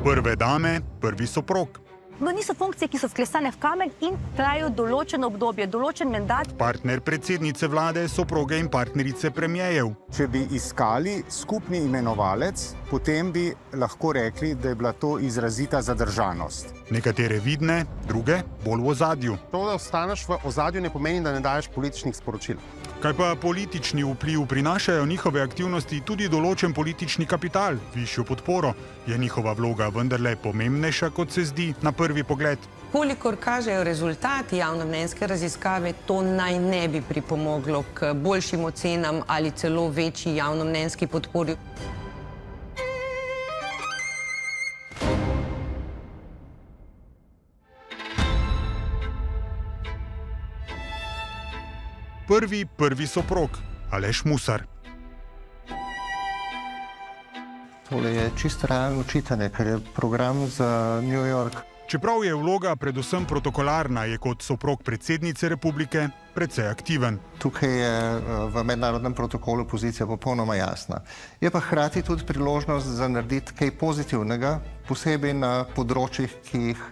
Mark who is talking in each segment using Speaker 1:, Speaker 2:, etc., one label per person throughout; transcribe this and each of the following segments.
Speaker 1: Prve dame, prvi soprog.
Speaker 2: No, niso funkcije, ki so vklesane v kamen in trajajo določeno obdobje, določen mandat.
Speaker 1: Partner predsednice vlade, soproge in partnerice premijejev.
Speaker 3: Če bi iskali skupni imenovalec, potem bi lahko rekli, da je bila to izrazita zadržanost.
Speaker 1: Nekatere vidne, druge bolj v ozadju.
Speaker 4: To, da ostaneš v ozadju, ne pomeni, da ne daješ političnih sporočil.
Speaker 1: Kaj pa politični vpliv prinašajo njihove aktivnosti tudi določen politični kapital, višjo podporo? Je njihova vloga vendarle pomembnejša, kot se zdi na prvi pogled?
Speaker 5: Kolikor kažejo rezultati javnomnenjske raziskave, to naj ne bi pripomoglo k boljšim ocenam ali celo večji javnomnenjski podpori.
Speaker 1: Prvi soprog, Aleš Musar.
Speaker 6: Tole je čisto realno čitanje, ker je program za New York.
Speaker 1: Čeprav je vloga predvsem protokolarna, je kot soprog predsednice republike precej aktiven.
Speaker 6: Tukaj je v mednarodnem protokolu pozicija popolnoma jasna. Je pa hkrati tudi priložnost za narediti kaj pozitivnega, posebej na področjih, ki jih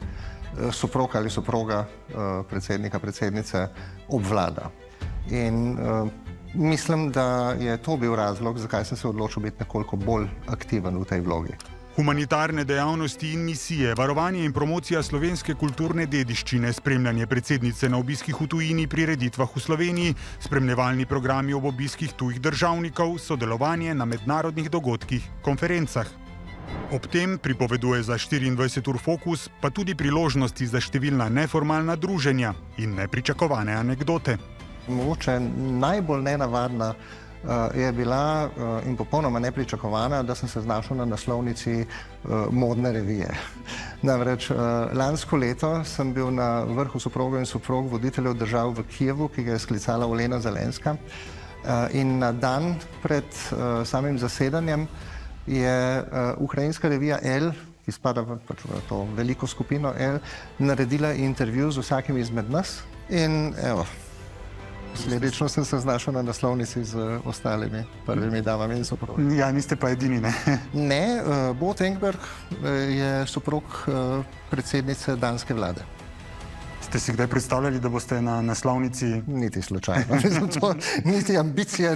Speaker 6: soprog ali soproga predsednika, predsednice obvlada. In mislim, da je to bil razlog, zakaj sem se odločil biti nekoliko bolj aktiven v tej vlogi.
Speaker 1: Humanitarne dejavnosti in misije, varovanje in promocija slovenske kulturne dediščine, spremljanje predsednice na obiskih v tujini, prireditvah v Sloveniji, spremljevalni programi ob obiskih tujih državnikov, sodelovanje na mednarodnih dogodkih, konferencah. Ob tem pripoveduje za 24 ur Fokus, pa tudi priložnosti za številna neformalna druženja in nepričakovane anekdote.
Speaker 6: Mogoče najbolj nenavadna je bila in popolnoma nepričakovana, da sem se znašel na naslovnici modne revije. Namreč lansko leto sem bil na vrhu soprogov in soprog voditeljev držav v Kijevu, ki ga je sklicala Olena Zelenska. In na dan pred samim zasedanjem je ukrajinska revija El, ki spada v to veliko skupino El, naredila intervju z vsakim izmed nas. In evo, sledično sem se znašel na naslovnici z ostalimi prvimi damami in soprogi.
Speaker 1: Ja, niste pa edini, ne?
Speaker 6: Ne, Bo Tengberg je soprog predsednice danske vlade.
Speaker 1: Ste si kdaj predstavljali, da boste na naslovnici?
Speaker 6: Niti slučajno. Niti ambicija,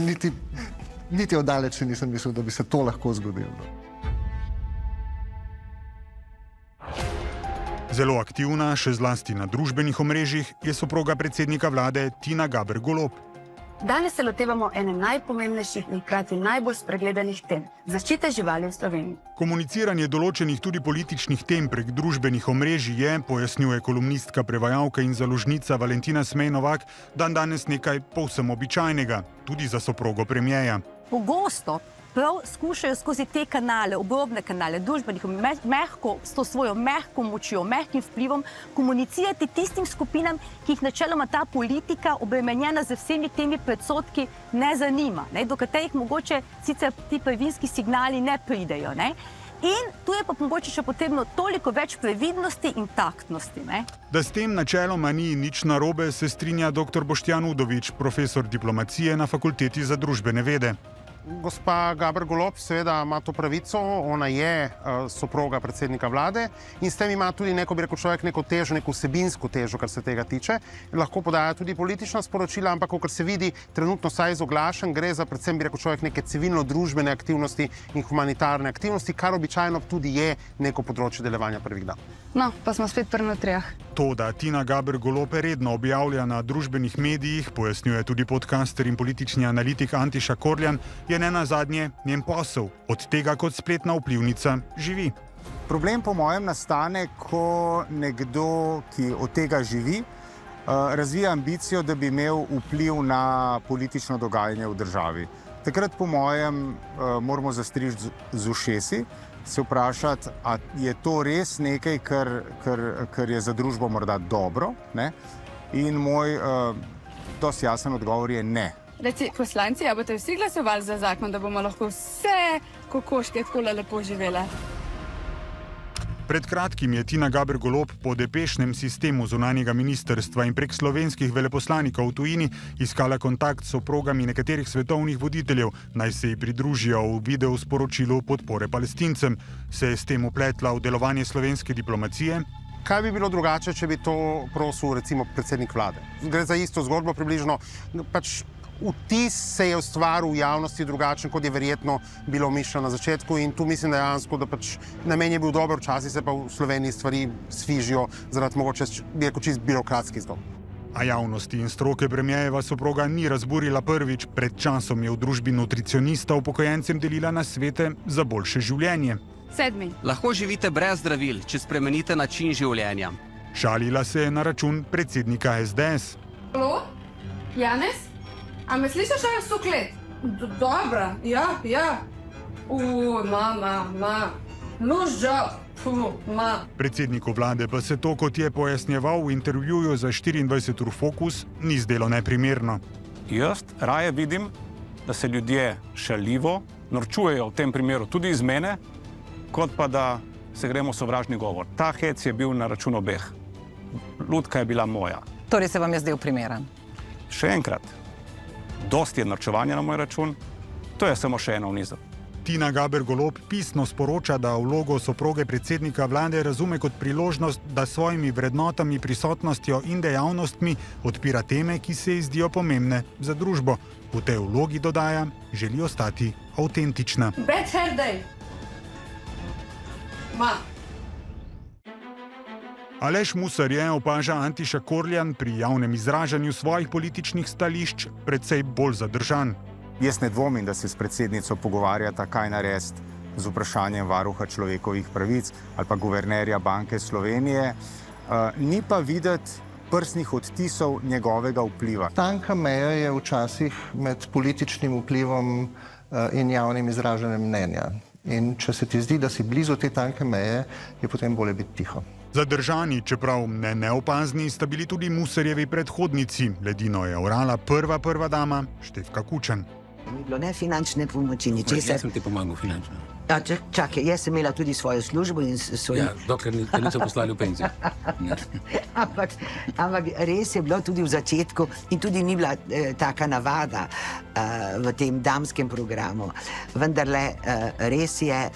Speaker 6: niti oddaleč nisem mislil, da bi se to lahko zgodilo.
Speaker 1: Zelo aktivna, še zlasti na družbenih omrežjih, je soproga predsednika vlade Tina Gaber Golob.
Speaker 7: Danes se lotevamo ene najpomembnejših in hkrati najbolj spregledanih tem – zaščite živali v Sloveniji.
Speaker 1: Komuniciranje določenih tudi političnih tem prek družbenih omrežij je, pojasnjuje kolumnistka, prevajalka in založnica Valentina Smej-Novak, danes nekaj povsem običajnega, tudi za soprogo premijeja.
Speaker 2: Pogosto prav skušajo skozi te kanale, obrobne kanale, družbenih, mehko, s to svojo mehko močjo, mehkim vplivom, komunicirati tistim skupinam, ki jih načeloma ta politika, obremenjena z vsemi temi predsodki, ne zanima, do katerih mogoče sicer ti prvinski signali ne pridejo. In tu je pa mogoče še potrebno toliko več previdnosti in taktnosti.
Speaker 1: Da s tem načeloma ni nič narobe, se strinja dr. Boštjan Udovič, profesor diplomacije na Fakulteti za družbene vede.
Speaker 4: Gospa Gaber Golob seveda ima to pravico, ona je soproga predsednika vlade in s tem ima tudi neko, bi rekel človek, neko težo, neko vsebinsko težo, kar se tega tiče. Lahko podaja tudi politična sporočila, ampak kot se vidi, trenutno saj iz oglašanj gre za predvsem, bi rekel človek, neke civilno-družbene aktivnosti in humanitarne aktivnosti, kar običajno tudi je neko področje delovanja prvih dan.
Speaker 7: No, pa smo spet pri notrijah.
Speaker 1: To, da Tina Gaber Golob redno objavlja na družbenih medijih, pojasnjuje tudi podcaster in politični analitik Antiša Korljan, je nenazadnje njen posel. Od tega kot spletna vplivnica živi.
Speaker 3: Problem po mojem nastane, ko nekdo, ki od tega živi, razvija ambicijo, da bi imel vpliv na politično dogajanje v državi. Takrat po mojem moramo zastriči z ušesi, se vprašati, a je to res nekaj, kar je za družbo morda dobro, ne? In moj dosti jasen odgovor je ne.
Speaker 7: Reci, poslanci, a boste vsi glasovali za zakon, da bomo lahko vse kokoške takole lepo živele?
Speaker 1: Pred kratkim je Tina Gaber Golob po depešnem sistemu zunanjega ministrstva in prek slovenskih veleposlanikov v tujini iskala kontakt s soprogami nekaterih svetovnih voditeljev, naj se ji pridružijo v video sporočilu podpore Palestincem. Se je s tem upletla v delovanje slovenske diplomacije?
Speaker 4: Kaj bi bilo drugače, če bi to prosil recimo predsednik vlade? Gre za isto zgodbo približno, pač vtis se je ustvaril v javnosti drugačen, kot je verjetno bilo mišljeno na začetku in tu mislim dejansko, da pač namen je bil dober, včasih se pa v Sloveniji stvari sfižijo zaradi mogoče čist birokratskih zgodb.
Speaker 1: A javnosti in stroke premierjeva soproga ni razburila prvič. Pred časom je v družbi nutricionista upokojencem delila nasvete za boljše življenje.
Speaker 7: 7.
Speaker 8: Lahko živite brez zdravil, če spremenite način življenja.
Speaker 1: Šalila se je na račun predsednika SDS.
Speaker 9: Halo? Janez? A me slišiš, ali so klet? Dobra, ja. Ma. Lose job.
Speaker 1: Predsedniku vlade pa se to, kot je pojasnjeval v intervjuju za 24 ur Fokus, ni zdelo neprimerno.
Speaker 10: Jaz raje vidim, da se ljudje šaljivo norčujejo v tem primeru tudi iz mene, kot pa da se gremo sovražni govor. Ta hec je bil na račun obeh. Lutka je bila moja.
Speaker 5: Torej se vam je zdel primeren?
Speaker 10: Še enkrat, dosti je norčevanja na moj račun, to je samo še eno v nizu.
Speaker 1: Tina Gaber Golob pisno sporoča, da vlogo soproge predsednika vlade razume kot priložnost, da s svojimi vrednotami, prisotnostjo in dejavnostmi odpira teme, ki se ji zdijo pomembne za družbo. V tej vlogi, dodaja, želi ostati avtentična.
Speaker 9: Bad hair day. Ma.
Speaker 1: Aleš Musarje opaža Antiša Korljan pri javnem izražanju svojih političnih stališč precej bolj zadržan.
Speaker 3: Jaz ne dvomim, da se s predsednico pogovarjata, kaj narediti z vprašanjem varuha človekovih pravic ali pa guvernerja Banke Slovenije. Ni pa videti prstnih odtisov njegovega vpliva.
Speaker 6: Tanka meja je včasih med političnim vplivom in javnim izražanjem mnenja. In če se ti zdi, da si blizu te tanke meje, je potem bolje biti tiho.
Speaker 1: Zadržani, čeprav ne neopazni, sta bili tudi Musarjevi predhodnici. Ledino je orala prva dama Štefka Kučan.
Speaker 11: Ni bilo ne finančne pomoči, ničesar.
Speaker 12: Jaz sem ti pomagal finančno.
Speaker 11: Čakaj, jaz sem imela tudi svojo službo in svoj...
Speaker 12: Ja, dokler niso poslali v penzijo.
Speaker 11: Ampak res je bilo tudi v začetku in tudi ni bila taka navada v tem damskem programu. Vendarle res je,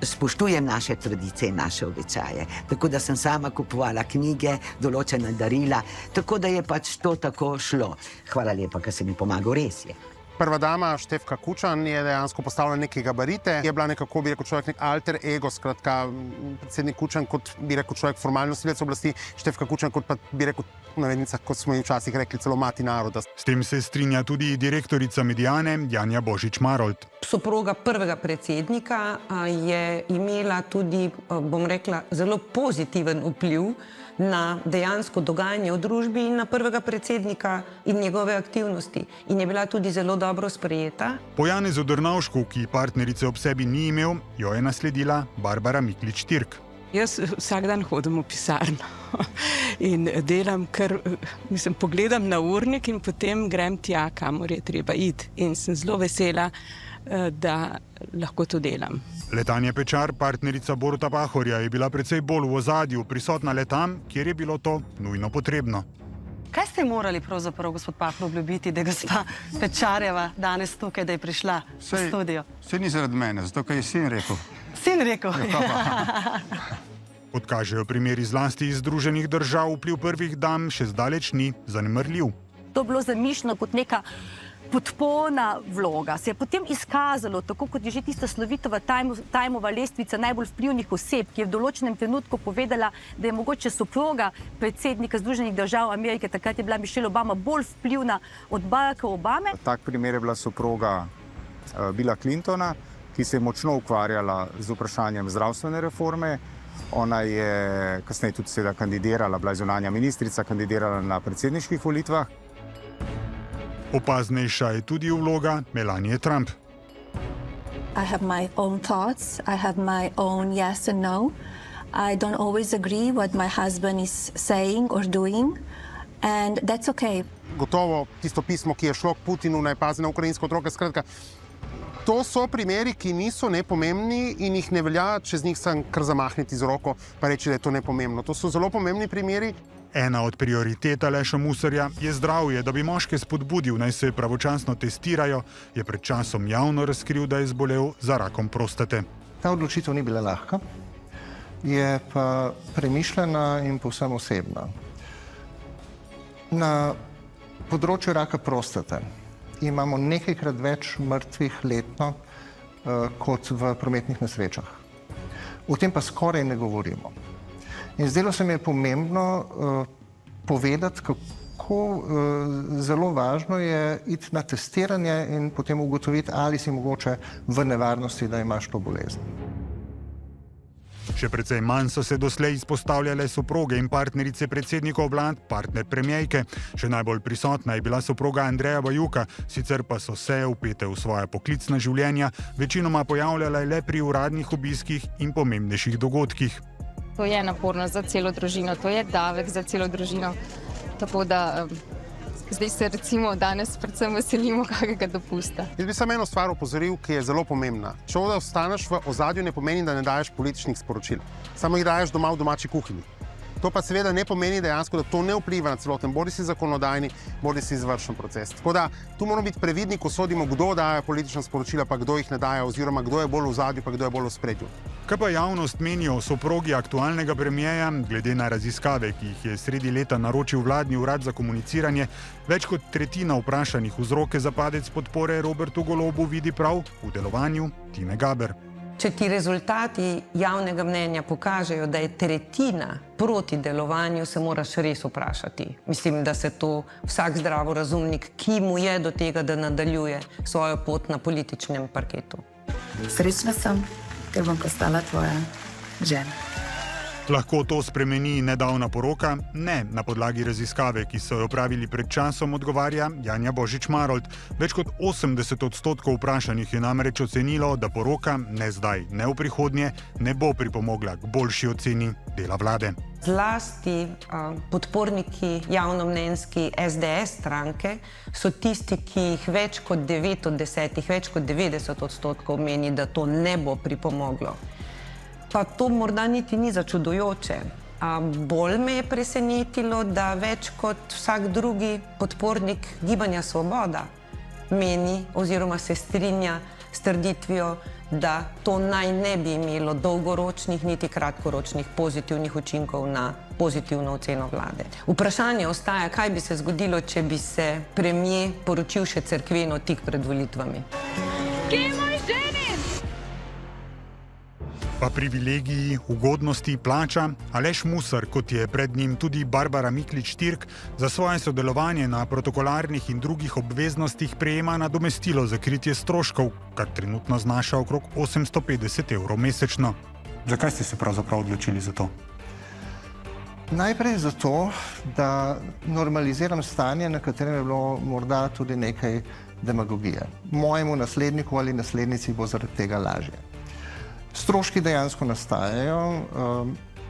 Speaker 11: spoštujem naše tradicije in naše običaje. Tako da sem sama kupovala knjige, določena darila, tako da je pač to tako šlo. Hvala lepa, ker si mi pomagal, res je.
Speaker 4: Prva dama Štefka Kučan je dejansko postavila neke gabarite. Je bila nekako, bi rekel človek, nek alter ego, skratka, predsednik Kučan kot, bi rekel človek, formalno nosilec oblasti, Štefka Kučan kot pa, bi rekel, v navednicah, kot smo ji včasih rekli, celo mati naroda.
Speaker 1: S tem se strinja tudi direktorica Mediane Janja Božič-Marolt.
Speaker 5: Soproga prvega predsednika je imela tudi, bom rekla, zelo pozitiven vpliv na dejansko dogajanje v družbi in na prvega predsednika in njegove aktivnosti. In je bila tudi zelo dobro sprejeta.
Speaker 1: Po Janezu Drnovšku, ki partnerice ob sebi ni imel, jo je nasledila Barbara Miklič-Tirk.
Speaker 13: Jaz vsak dan hodim v pisarno in delam, ker pogledam na urnik in potem grem tja, kamor je treba iti. In sem zelo vesela, da lahko to delam.
Speaker 1: Letanja Pečar, partnerica Boruta Pahorja, je bila precej bolj v ozadju, prisotna le tam, kjer je bilo to nujno potrebno.
Speaker 14: Kaj ste morali pravzaprav, gospod Pahor, obljubiti, da je gospa Pečarjeva danes tukaj, da je prišla v studio?
Speaker 15: Saj ni zaradi mene, zato ker je sin rekel.
Speaker 14: Sin rekel?
Speaker 1: Kot kažejo primeri zlasti iz Združenih držav, vpliv prvih dam še zdaleč ni zanemarljiv.
Speaker 2: To je bilo zamišljeno kot neka podporna vloga. Se je potem izkazalo, tako kot je že tista slovitova Timova lestvica najbolj vplivnih oseb, ki je v določenem trenutku povedala, da je mogoče soproga predsednika Združenih držav Amerike, takrat je bila Michelle Obama, bolj vplivna od Baracka Obame.
Speaker 3: Tak primer je bila soproga Billa Clintona, ki se je močno ukvarjala z vprašanjem zdravstvene reforme. Ona je kasneje tudi seveda kandidirala, bila je zunanja ministrica, kandidirala na predsedniških volitvah.
Speaker 1: Opaznejša je tudi vloga Melanie Trump.
Speaker 16: I have my own thoughts, I have my own yes and no. I don't always agree what my husband is saying or doing, and that's okay.
Speaker 4: Gotovo tisto pismo, ki je šlo k Putinu, naj pazi na ukrajinske otroke, skratka, To so primeri, ki niso nepomembni in jih ne velja čez njih kar zamahniti z roko pa reči, da je to nepomembno. To so zelo pomembni primeri.
Speaker 1: Ena od prioritet Aleša Musarja je zdravje. Da bi moške spodbudil, naj se pravočasno testirajo, je pred časom javno razkril, da je zbolel za rakom prostate.
Speaker 6: Ta odločitev ni bila lahka, je pa premišljena in povsem osebna. Na področju raka prostate imamo nekajkrat več mrtvih letno kot v prometnih nesrečah. O tem pa skoraj ne govorimo. In zdelo se mi je pomembno povedati, kako zelo važno je iti na testiranje in potem ugotoviti, ali si mogoče v nevarnosti, da imaš to bolezen.
Speaker 1: Še precej manj so se doslej izpostavljale soproge in partnerice predsednikov vlad, partner premijejke. Še najbolj prisotna je bila soproga Andreja Bajuka, sicer pa so se, vpete v svoja poklicna življenja, večinoma pojavljale le pri uradnih obiskih in pomembnejših dogodkih.
Speaker 17: To je naporno za celo družino, to je davek za celo družino. Tako da zdaj se recimo danes predvsem veselimo kakega dopusta.
Speaker 4: Jaz bi samo eno stvar opozoril, ki je zelo pomembna. Če da ostaneš v ozadju, ne pomeni, da ne daješ političnih sporočil. Samo jih daješ doma v domači kuhinji. To pa seveda ne pomeni dejansko, da to ne vpliva na celoten bodisi zakonodajni, bodisi izvršen proces. Tako da tu moramo biti previdni, ko sodimo, kdo daje politična sporočila, pa kdo jih ne daje, oziroma kdo je bolj v ozadju, pa kdo je bolj v ospredju.
Speaker 1: Kaj pa javnost menijo o soprogi aktualnega premijeja? Glede na raziskave, ki jih je sredi leta naročil vladni urad za komuniciranje, več kot tretjina vprašanih vzroke za padec podpore Robertu Golobu vidi prav v delovanju Tine Gaber.
Speaker 5: Če ti rezultati javnega mnenja pokažejo, da je tretjina proti delovanju, se moraš res vprašati. Mislim, da se to vsak zdravorazumnik, ki mu je do tega, da nadaljuje svojo pot na političnem parketu.
Speaker 7: Srečna sem, ker bom postala tvoja žena.
Speaker 1: Lahko to spremeni nedavna poroka? Ne, na podlagi raziskave, ki so jo opravili pred časom, odgovarja Janja Božič-Marolt. Več kot 80% vprašanih je namreč ocenilo, da poroka ne zdaj, ne v prihodnje, ne bo pripomogla k boljši oceni dela vlade.
Speaker 5: Zlasti podporniki javnomnenjski SDS stranke so tisti, ki jih več kot 9 od 10, več kot 90% meni, da to ne bo pripomoglo. Pa to morda niti ni začudujoče. Bolj me je presenetilo, da več kot vsak drugi podpornik Gibanja Svoboda meni oziroma se strinja s trditvijo, da to naj ne bi imelo dolgoročnih niti kratkoročnih pozitivnih učinkov na pozitivno oceno vlade. Vprašanje ostaja, kaj bi se zgodilo, če bi se premier poročil še cerkveno tik pred volitvami.
Speaker 1: Pa privilegiji, ugodnosti, plača. Aleš Musar, kot je pred njim tudi Barbara Miklič-Tirk, za svoje sodelovanje na protokolarnih in drugih obveznostih prejema nadomestilo za kritje stroškov, kar trenutno znaša okrog 850 € mesečno. Zakaj ste se pravzaprav odločili za to?
Speaker 6: Najprej zato, da normaliziram stanje, na katerem je bilo morda tudi nekaj demagogije. Mojemu nasledniku ali naslednici bo zaradi tega lažje. Stroški dejansko nastajajo.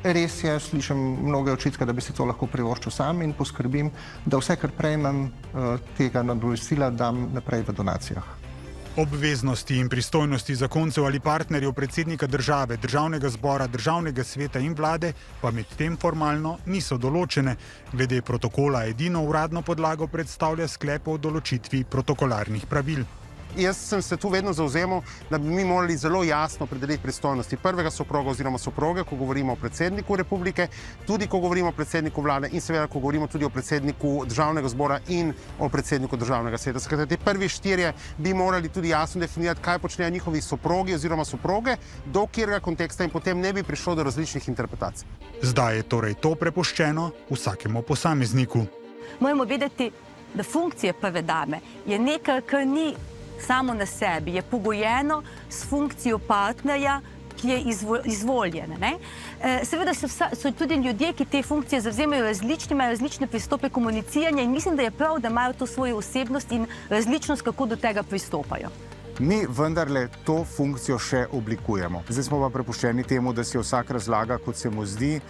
Speaker 6: Res je, slišim mnoge očitke, da bi si to lahko privoščil sam in poskrbim, da vse, kar prejmem tega nadomestila, dam naprej v donacijah.
Speaker 1: Obveznosti in pristojnosti zakoncev ali partnerjev predsednika države, državnega zbora, državnega sveta in vlade pa medtem formalno niso določene. Glede protokola edino uradno podlago predstavlja sklep o določitvi protokolarnih pravil.
Speaker 4: Jaz sem se tu vedno zavzemal, da bi mi morali zelo jasno opredeliti pristojnosti prvega soproga oziroma soproge, ko govorimo o predsedniku republike, tudi ko govorimo o predsedniku vlade in seveda, ko govorimo tudi o predsedniku državnega zbora in o predsedniku državnega sveta. Skratka, te prvi štirje bi morali tudi jasno definirati, kaj počnejo njihovi soprogi oziroma soproge, do katerega konteksta in potem ne bi prišlo do različnih interpretacij.
Speaker 1: Zdaj je torej to prepuščeno vsakemu posamezniku.
Speaker 2: Moramo vedeti, da funkcija prve dame je nekaj, kar ni samo na sebi, je pogojeno s funkcijo partnerja, ki je izvoljen. Seveda so tudi ljudje, ki te funkcije zavzemajo različne, imajo različne pristope komuniciranja in mislim, da je prav, da imajo to svojo osebnost in različnost, kako do tega pristopajo.
Speaker 3: Mi vendarle to funkcijo še oblikujemo. Zdaj smo pa prepuščeni temu, da si vsak razlaga, kot se mu zdi,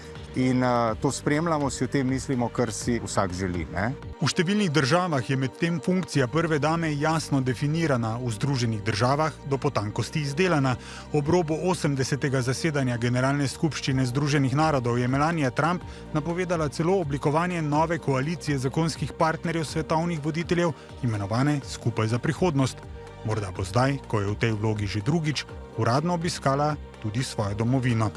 Speaker 3: in to spremljamo, si o tem mislimo, kar si vsak želi. Ne?
Speaker 1: V številnih državah je medtem funkcija prve dame jasno definirana, v Združenih državah do potankosti izdelana. Ob robu 80. zasedanja Generalne skupščine Združenih narodov je Melania Trump napovedala celo oblikovanje nove koalicije zakonskih partnerjev svetovnih voditeljev, imenovane Skupaj za prihodnost. Morda bo zdaj, ko je v tej vlogi že drugič, uradno obiskala tudi svojo domovino.